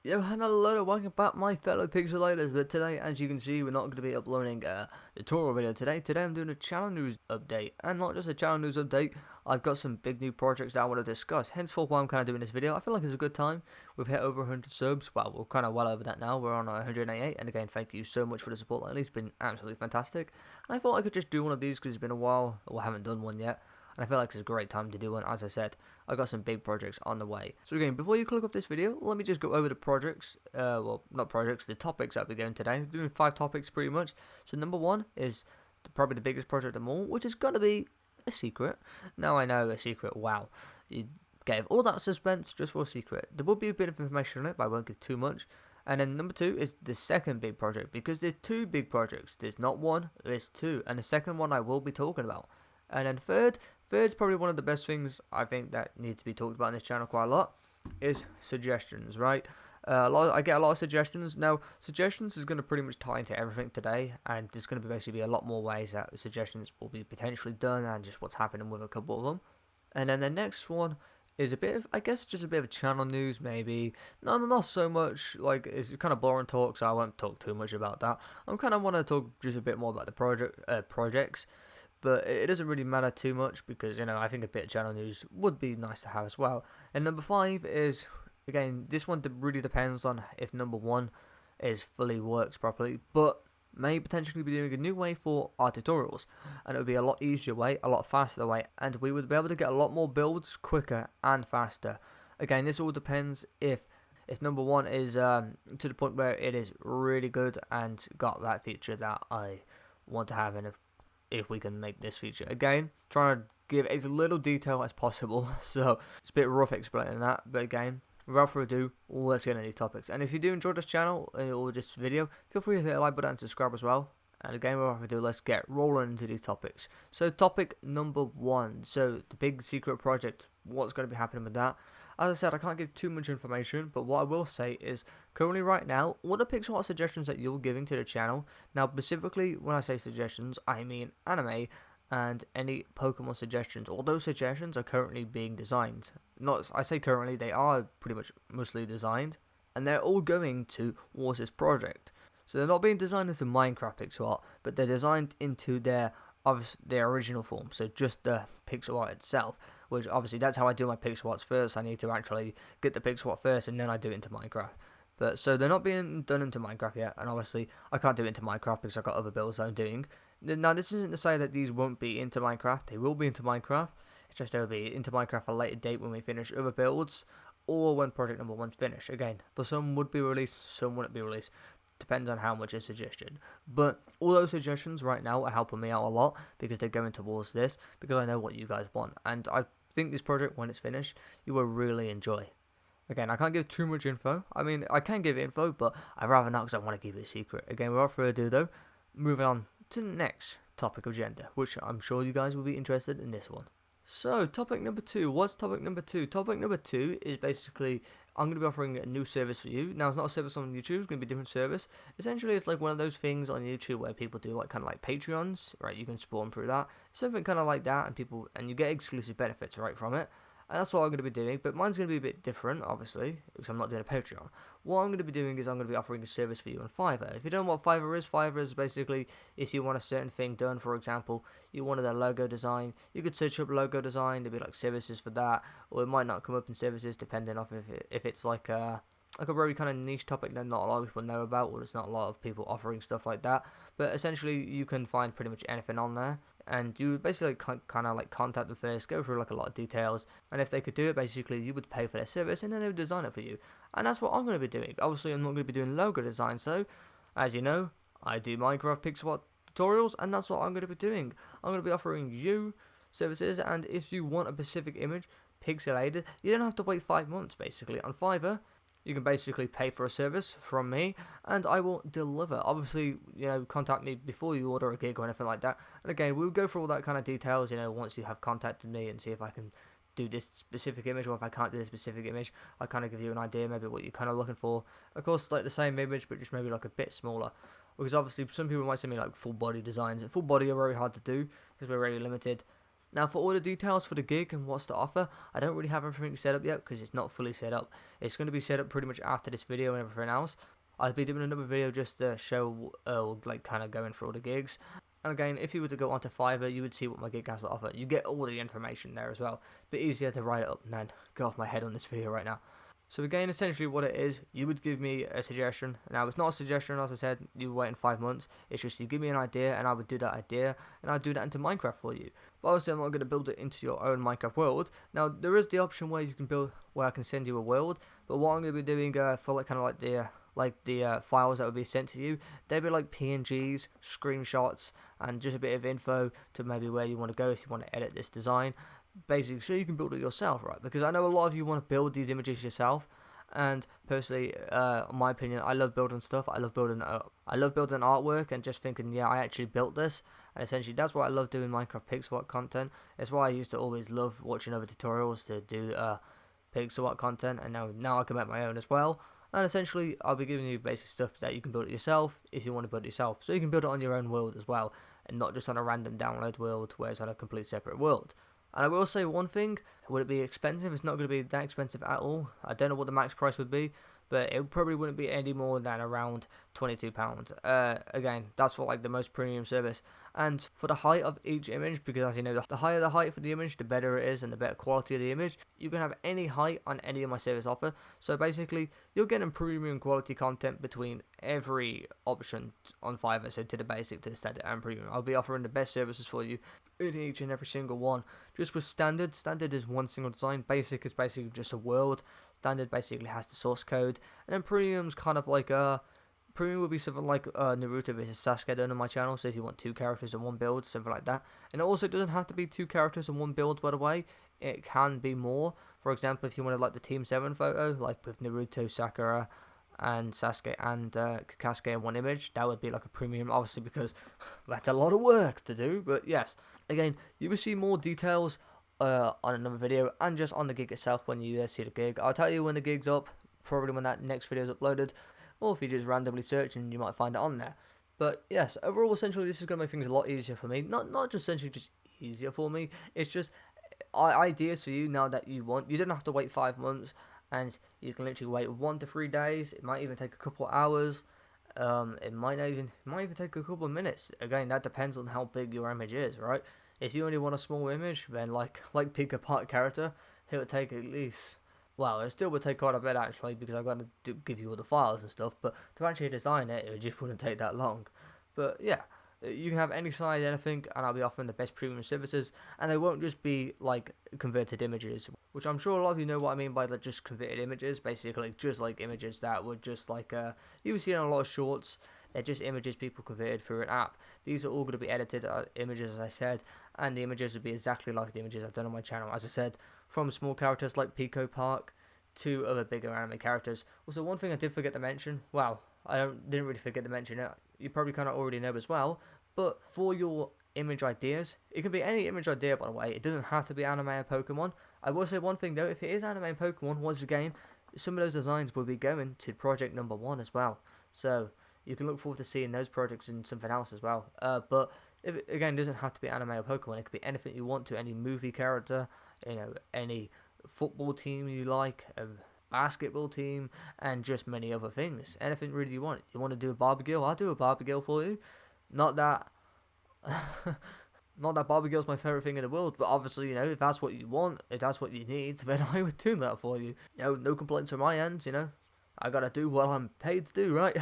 Yo, hello, welcome back my fellow pixelators, but today, as you can see, we're not going to be uploading a tutorial video today. Today I'm doing a channel news update, and not just a channel news update, I've got some big new projects that I want to discuss, henceforth why I'm kind of doing this video. I feel like it's a good time. We've hit over 100 subs, well, we're kind of well over that now, we're on 188, and again, thank you so much for the support lately, it's been absolutely fantastic. And I thought I could just do one of these because it's been a while, or I haven't done one yet. And I feel like it's a great time to do one. As I said, I got some big projects on the way. So again, before you click off this video, let me just go over the projects, well, not projects, the topics that we're going today. I'm doing 5 topics pretty much. So number 1 is probably the biggest project of them all, which is going to be a secret. Now I know a secret, wow. You gave all that suspense just for a secret. There will be a bit of information on it, but I won't give too much. And then number 2 is the second big project, because there's 2 big projects. There's not one, there's 2. And the second one I will be talking about. And then third's probably one of the best things I think that needs to be talked about in this channel quite a lot, is suggestions, right? I get a lot of suggestions. Now, suggestions is going to pretty much tie into everything today, and there's going to basically be a lot more ways that suggestions will be potentially done, and just what's happening with a couple of them. And then the next one is a bit of, I guess, just a bit of channel news, maybe. No, not so much, like, it's kind of boring talk, so I won't talk too much about that. I kind of want to talk just a bit more about the projects. But it doesn't really matter too much because, you know, I think a bit of channel news would be nice to have as well. And number 5 is, again, this one really depends on if number 1 is fully works properly, but may potentially be doing a new way for our tutorials. And it would be a lot easier way, a lot faster way, and we would be able to get a lot more builds quicker and faster. Again, this all depends if number 1 is to the point where it is really good and got that feature that I want to have, and if we can make this feature. Again, trying to give as little detail as possible, so it's a bit rough explaining that, but again, without further ado, let's get into these topics. And if you do enjoy this channel or this video, feel free to hit the like button and subscribe as well. And again, without further ado, let's get rolling into these topics. So topic number 1, so the big secret project, what's going to be happening with that. As I said, I can't give too much information, but what I will say is, currently right now, what are pixel art suggestions that you're giving to the channel? Now, specifically, when I say suggestions, I mean anime and any Pokemon suggestions. All those suggestions are currently being designed. I say currently, they are pretty much mostly designed, and they're all going towards this project. So they're not being designed into Minecraft pixel art, but they're designed into their original form, so just the pixel art itself, which obviously that's how I do my pixel arts first. I need to actually get the pixel art first and then I do it into Minecraft. But so they're not being done into Minecraft yet, and obviously I can't do it into Minecraft because I've got other builds I'm doing. Now this isn't to say that these won't be into Minecraft, they will be into Minecraft, it's just they'll be into Minecraft at a later date when we finish other builds, or when project number 1's finished. Again, for some would be released, some wouldn't be released. Depends on how much is suggested. But all those suggestions right now are helping me out a lot because they're going towards this, because I know what you guys want. And I think this project, when it's finished, you will really enjoy. Again, I can't give too much info. I mean, I can give info, but I'd rather not because I want to keep it a secret. Again, without further ado though, moving on to the next topic of agenda, which I'm sure you guys will be interested in this one. So, topic number 2. What's topic number 2? Topic number 2 is basically, I'm going to be offering a new service for you. Now, it's not a service on YouTube, it's going to be a different service. Essentially, it's like one of those things on YouTube where people do like kind of like Patreons, right? You can support them through that. Something kind of like that, and you get exclusive benefits, right, from it. And that's what I'm going to be doing, but mine's going to be a bit different, obviously, because I'm not doing a Patreon. What I'm going to be doing is I'm going to be offering a service for you on Fiverr. If you don't know what Fiverr is basically if you want a certain thing done. For example, you wanted a logo design, you could search up logo design, there'd be like services for that, or it might not come up in services depending on if it's like a very kind of niche topic that not a lot of people know about, or there's not a lot of people offering stuff like that. But essentially, you can find pretty much anything on there. And you would basically kind of like contact them first, go through like a lot of details, and if they could do it, basically you would pay for their service, and then they would design it for you. And that's what I'm going to be doing. Obviously, I'm not going to be doing logo design, so as you know, I do Minecraft pixel art tutorials, and that's what I'm going to be doing. I'm going to be offering you services, and if you want a specific image pixelated, you don't have to wait 5 months. Basically, on Fiverr, you can basically pay for a service from me, and I will deliver. Obviously, you know, contact me before you order a gig or anything like that. And again, we'll go through all that kind of details, you know, once you have contacted me, and see if I can do this specific image, or if I can't do this specific image, I kind of give you an idea, maybe what you're kind of looking for. Of course, like the same image, but just maybe like a bit smaller. Because obviously, some people might send me like full body designs, and full body are very hard to do because we're very limited. Now, for all the details for the gig and what's to offer, I don't really have everything set up yet because it's not fully set up. It's going to be set up pretty much after this video and everything else. I'll be doing another video just to show, like, kind of going through all the gigs. And again, if you were to go onto Fiverr, you would see what my gig has to offer. You get all the information there as well. Bit easier to write it up than go off my head on this video right now. So again, essentially what it is, you would give me a suggestion. Now, it's not a suggestion, as I said, you wait in 5 months. It's just you give me an idea, and I would do that idea, and I'd do that into Minecraft for you. But obviously, I'm not going to build it into your own Minecraft world. Now, there is the option where you can build, where I can send you a world. But what I'm going to be doing for like kind of like the files that would be sent to you, they'd be like PNGs, screenshots, and just a bit of info to maybe where you want to go if you want to edit this design. Basically, so you can build it yourself, right? Because I know a lot of you want to build these images yourself, and personally, in my opinion, I love building stuff. I love building artwork and just thinking, yeah, I actually built this. And essentially, that's why I love doing Minecraft pixel art content. It's why I used to always love watching other tutorials to do pixel art content, and now I can make my own as well. And essentially, I'll be giving you basic stuff that you can build it yourself if you want to build it yourself. So you can build it on your own world as well, and not just on a random download world where it's on a complete separate world. And I will say one thing, would it be expensive? It's not going to be that expensive at all. I don't know what the max price would be, but it probably wouldn't be any more than around £22. Again, that's for like the most premium service. And for the height of each image, because as you know, the higher the height for the image, the better it is and the better quality of the image. You can have any height on any of my service offer. So basically, you're getting premium quality content between every option on Fiverr. So to the basic, to the standard and premium. I'll be offering the best services for you in each and every single one. Just with standard is one single design. Basic is basically just a world. Standard basically has the source code, and then premium's kind of like premium would be something like Naruto vs Sasuke done on my channel. So if you want 2 characters in one build, something like that. And it also doesn't have to be 2 characters in one build, by the way. It can be more. For example, if you wanted like the Team 7 photo, like with Naruto, Sakura, and Sasuke and Kakaske in one image, that would be like a premium, obviously, because that's a lot of work to do. But yes, again, you will see more details on another video and just on the gig itself when you see the gig. I'll tell you when the gig's up, probably when that next video is uploaded, or if you just randomly search and you might find it on there. But yes, overall, essentially, this is going to make things a lot easier for me. Not just essentially just easier for me, it's just ideas for you now that you want. You don't have to wait 5 months, and you can literally wait 1 to 3 days. It might even take a couple of hours. It might even take a couple of minutes. Again, that depends on how big your image is, right? If you only want a small image, then like pick a part character, it would take at least, well, it still would take quite a bit actually, because I've got to give you all the files and stuff, but to actually design it, it just wouldn't take that long. But yeah, you can have any size, anything, and I'll be offering the best premium services, and they won't just be like converted images, which I'm sure a lot of you know what I mean by like just converted images. Basically, just like images that would just like you will see in a lot of shorts. They're just images people converted through an app. These are all going to be edited images, as I said, and the images would be exactly like the images I've done on my channel. As I said, from small characters like Pico Park to other bigger anime characters. Also, one thing I did forget to mention, well, didn't really forget to mention it, you probably kind of already know as well, but for your image ideas, it can be any image idea, by the way. It doesn't have to be anime or Pokemon. I will say one thing though, if it is anime and Pokemon, once again, some of those designs will be going to project number 1 as well. So you can look forward to seeing those projects in something else as well. But if it, again, doesn't have to be anime or Pokemon. It could be anything you want to, any movie character, any football team you like, a basketball team, and just many other things. Anything really you want. You want to do a barbecue? I'll do a barbecue for you. Not that barbecue is my favorite thing in the world, but obviously, if that's what you want, if that's what you need, then I would do that for you. No complaints on my end. I gotta do what I'm paid to do, right?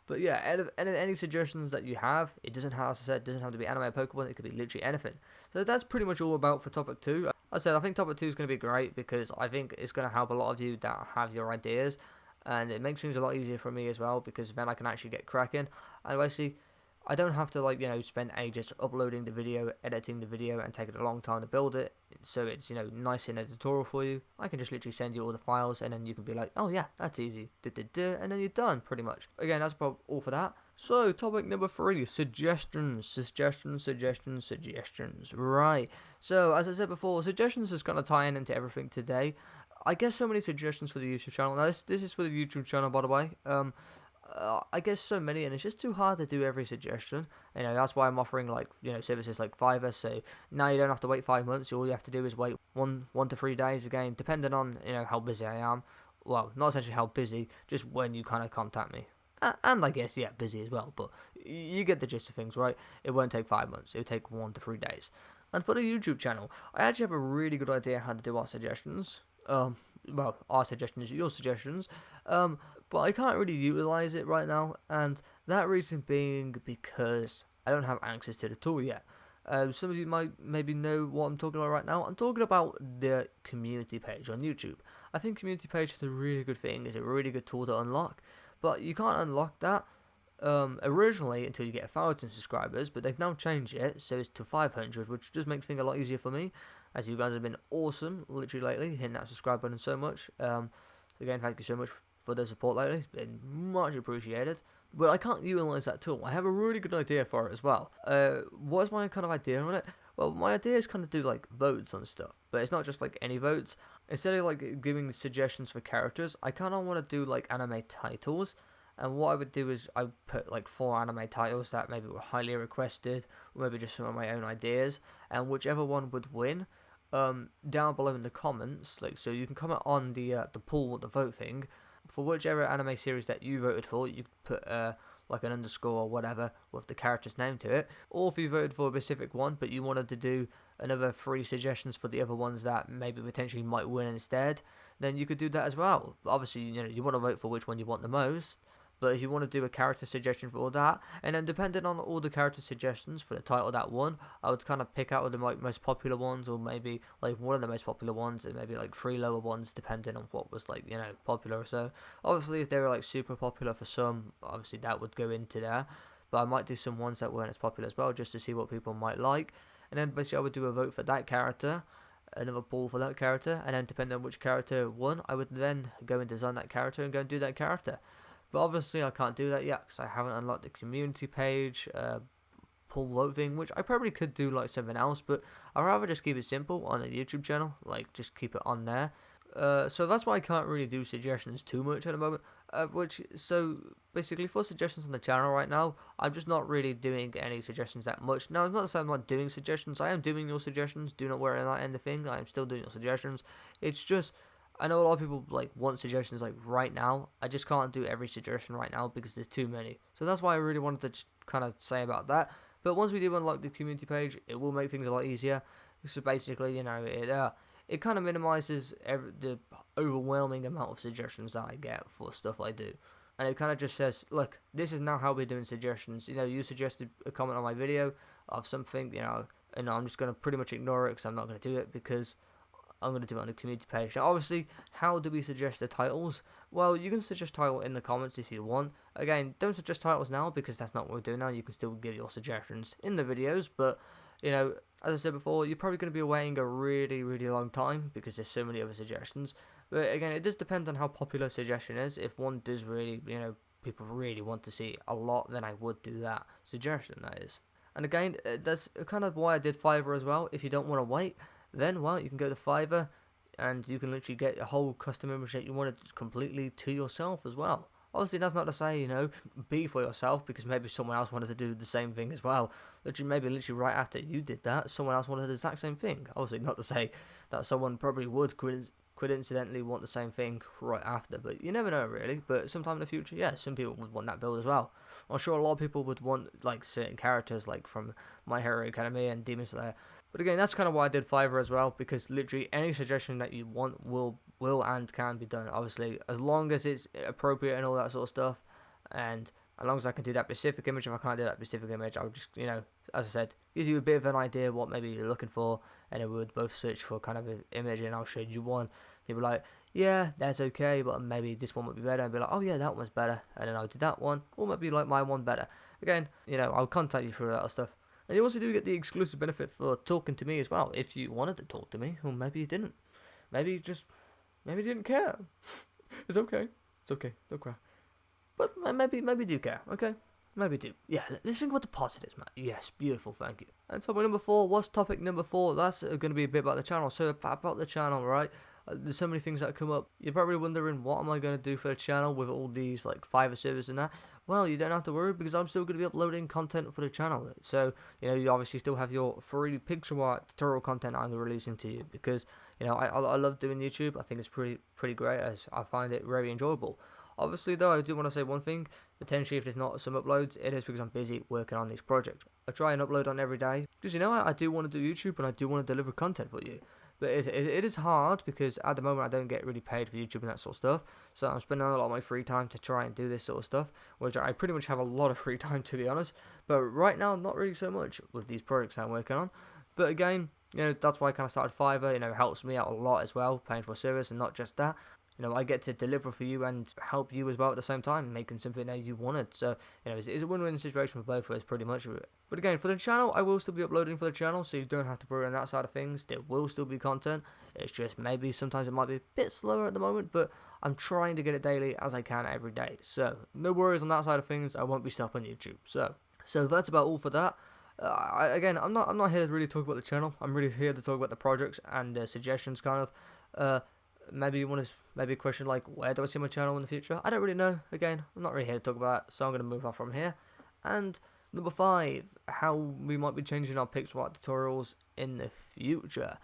But yeah, any suggestions that you have, it doesn't have, as I said, doesn't have to be anime or Pokemon. It could be literally anything. So that's pretty much all about for topic 2. I said I think topic 2 is going to be great because I think it's going to help a lot of you that have your ideas, and it makes things a lot easier for me as well because then I can actually get cracking. And basically, I don't have to spend ages uploading the video, editing the video, and taking a long time to build it. So it's nice in a tutorial for you. I can just literally send you all the files, and then you can be like, oh yeah, that's easy, and then you're done pretty much. Again, that's about all for that. So topic number 3, suggestions. Right. So as I said before, suggestions is gonna tie into everything today. I get so many suggestions for the YouTube channel. Now this is for the YouTube channel, by the way. I guess so many, and it's just too hard to do every suggestion. That's why I'm offering like services like Fiverr. So now you don't have to wait 5 months. All you have to do is wait 1 to 3 days. Again, depending on how busy I am. Well, not essentially how busy, just when you kind of contact me. And I guess, yeah, busy as well, but you get the gist of things, right? It won't take 5 months, it'll take 1 to 3 days. And for the YouTube channel, I actually have a really good idea how to do our suggestions. Our suggestions, your suggestions. But I can't really utilize it right now, and that reason being because I don't have access to the tool yet. Some of you might maybe know what I'm talking about right now. I'm talking about the community page on YouTube. I think community page is a really good thing. It's a really good tool to unlock. But you can't unlock that originally until you get 1,000 subscribers, but they've now changed it, so it's to 500, which does make things a lot easier for me, as you guys have been awesome, literally lately, hitting that subscribe button so much. Again, thank you so much for the support lately. It's been much appreciated. But I can't utilize that tool. I have a really good idea for it as well. What's my kind of idea on it? Well, my idea is kind of do like votes on stuff, but it's not just like any votes. Instead of like giving suggestions for characters, I kind of want to do like anime titles. And what I would do is I would put like 4 anime titles that maybe were highly requested, or maybe just some of my own ideas, and whichever one would win, down below in the comments, like, so you can comment on the poll, the vote thing, for whichever anime series that you voted for. You could put like an underscore or whatever with the character's name to it, or if you voted for a specific one but you wanted to do another 3 suggestions for the other ones that maybe potentially might win instead, then you could do that as well. Obviously, you want to vote for which one you want the most. But if you want to do a character suggestion for all that, and then depending on all the character suggestions for the title that won, I would kind of pick out the most popular ones, or maybe like one of the most popular ones, and maybe like 3 lower ones, depending on what was like popular or so. Obviously, if they were like super popular for some, obviously that would go into there. But I might do some ones that weren't as popular as well, just to see what people might like. And then basically, I would do a vote for that character, another poll for that character, and then depending on which character won, I would then go and design that character and go and do that character. But obviously I can't do that yet because I haven't unlocked the community page, poll vote thing, which I probably could do like something else, but I'd rather just keep it simple on the YouTube channel, like just keep it on there. So that's why I can't really do suggestions too much at the moment. So basically for suggestions on the channel right now, I'm just not really doing any suggestions that much. Now, it's not to say I'm not doing suggestions. I am doing your suggestions. Do not worry on that end of thing. I am still doing your suggestions. It's just, I know a lot of people like want suggestions like right now. I just can't do every suggestion right now because there's too many. So that's why I really wanted to just kind of say about that. But once we do unlock the community page, it will make things a lot easier. So basically, it kind of minimizes the overwhelming amount of suggestions that I get for stuff I do. And it kind of just says, look, this is now how we're doing suggestions. You suggested a comment on my video of something, and I'm just going to pretty much ignore it because I'm not going to do it because I'm going to do it on the community page. Now, obviously, how do we suggest the titles? Well, you can suggest title in the comments if you want. Again, don't suggest titles now because that's not what we're doing now. You can still give your suggestions in the videos, but, as I said before, you're probably going to be waiting a really, really long time because there's so many other suggestions. But again, it does depend on how popular a suggestion is. If one does really, people really want to see a lot, then I would do that suggestion, that is. And again, that's kind of why I did Fiverr as well. If you don't want to wait, then, well, you can go to Fiverr and you can literally get a whole custom image that you want it completely to yourself as well. Obviously, that's not to say, be for yourself, because maybe someone else wanted to do the same thing as well. Literally right after you did that, someone else wanted the exact same thing. Obviously, not to say that someone probably would coincidentally want the same thing right after, but you never know really. But sometime in the future, yeah, some people would want that build as well. I'm sure a lot of people would want like certain characters like from My Hero Academia and Demon Slayer. But again, that's kind of why I did Fiverr as well, because literally any suggestion that you want will and can be done. Obviously, as long as it's appropriate and all that sort of stuff, and as long as I can do that specific image. If I can't do that specific image, I'll just, as I said, gives you a bit of an idea what maybe you're looking for, and then we would both search for kind of an image, and I'll show you one. You'll be like, yeah, that's okay, but maybe this one would be better. And be like, oh yeah, that one's better, and then I'll do that one, or maybe like my one better. Again, I'll contact you through that stuff. And you also do get the exclusive benefit for talking to me as well, if you wanted to talk to me, or maybe you didn't. Maybe you didn't care. It's okay. Don't cry. But maybe do care, okay? Maybe do. Yeah, let's think about the positives, man. Yes, beautiful, thank you. And topic number 4, what's topic number 4? That's going to be a bit about the channel. So about the channel, right? There's so many things that come up. You're probably wondering, what am I going to do for the channel with all these like Fiverr servers and that? Well, you don't have to worry, because I'm still going to be uploading content for the channel. So, you obviously still have your free pixel art tutorial content I'm releasing to you, because, I love doing YouTube. I think it's pretty great, as I find it very enjoyable. Obviously, though, I do want to say one thing. Potentially, if there's not some uploads, it is because I'm busy working on these projects. I try and upload on every day, because, I do want to do YouTube, and I do want to deliver content for you. But it is hard, because at the moment I don't get really paid for YouTube and that sort of stuff. So I'm spending a lot of my free time to try and do this sort of stuff, which I pretty much have a lot of free time, to be honest. But right now, not really so much with these projects I'm working on. But again, that's why I kind of started Fiverr. It helps me out a lot as well, paying for a service, and not just that. I get to deliver for you and help you as well at the same time, making something that you wanted. So, it's a win-win situation for both of us, pretty much. But again, for the channel, I will still be uploading for the channel, so you don't have to worry on that side of things. There will still be content. It's just maybe sometimes it might be a bit slower at the moment, but I'm trying to get it daily as I can every day. So, no worries on that side of things. I won't be stopping YouTube. So that's about all for that. I'm not here to really talk about the channel. I'm really here to talk about the projects and suggestions, kind of. Maybe you want to, maybe a question like, where do I see my channel in the future? I don't really know. Again, I'm not really here to talk about that, so I'm going to move on from here. And number 5, how we might be changing our pixel art tutorials in the future.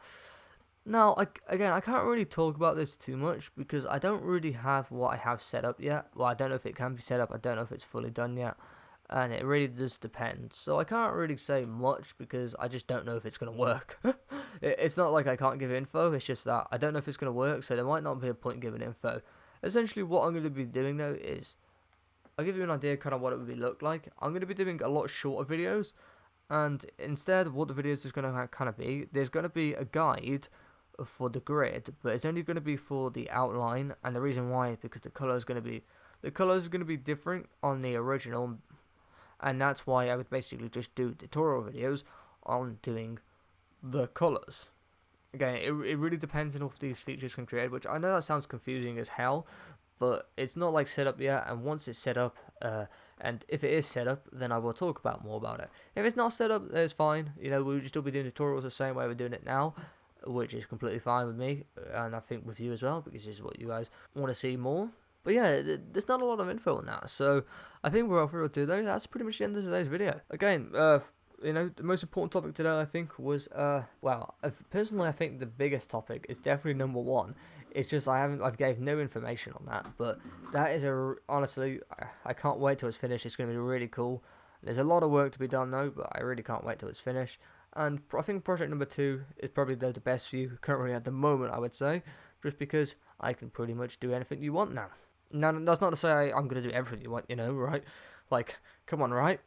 Now, I can't really talk about this too much, because I don't really have what I have set up yet. Well, I don't know if it can be set up. I don't know if it's fully done yet. And it really does depend. So I can't really say much, because I just don't know if it's going to work. It's not like I can't give info, it's just that I don't know if it's going to work, so there might not be a point giving info. Essentially, what I'm going to be doing, though, is I'll give you an idea kind of what it would look like. I'm going to be doing a lot shorter videos, and instead, what the videos is going to kind of be, there's going to be a guide for the grid, but it's only going to be for the outline, and the reason why is because the colours are going to be different on the original. And that's why I would basically just do tutorial videos on doing the colours. Again, it really depends on if these features can create, which I know that sounds confusing as hell, but it's not like set up yet. And once it's set up, and if it is set up, then I will talk about more about it. If it's not set up, it's fine. We'll still be doing tutorials the same way we're doing it now, which is completely fine with me, and I think with you as well, because this is what you guys want to see more. But yeah, there's not a lot of info on that, so I think without further ado, though, that's pretty much the end of today's video. Again, the most important topic today, I think, was, personally, I think the biggest topic is definitely number 1. It's just I've gave no information on that, but that is honestly, I can't wait till it's finished. It's going to be really cool. There's a lot of work to be done, though, but I really can't wait till it's finished. And I think project number 2 is probably the best for you currently at the moment, I would say, just because I can pretty much do anything you want now. Now, that's not to say I'm going to do everything you want, right? Like, come on, right?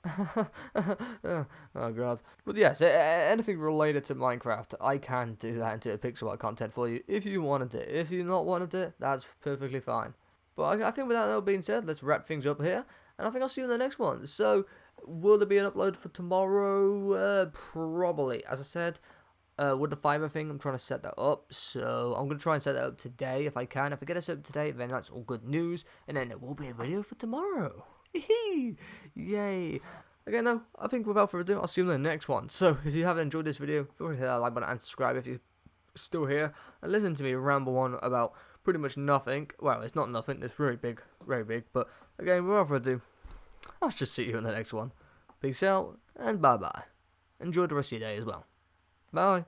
Oh, God. But yes, anything related to Minecraft, I can do that into pixel art content for you if you wanted it. If you not wanted it, that's perfectly fine. But I think with that being said, let's wrap things up here, and I think I'll see you in the next one. So, will there be an upload for tomorrow? Probably. As I said, with the Fiverr thing, I'm trying to set that up, so I'm going to try and set that up today if I can. If I get it set up today, then that's all good news, and then there will be a video for tomorrow. Yay! Again, though, I think without further ado, I'll see you in the next one. So, if you haven't enjoyed this video, feel free to hit that like button and subscribe if you're still here, and listen to me ramble on about pretty much nothing. Well, it's not nothing, it's very big, but again, without further ado, I'll just see you in the next one. Peace out, and bye-bye. Enjoy the rest of your day as well. Bye.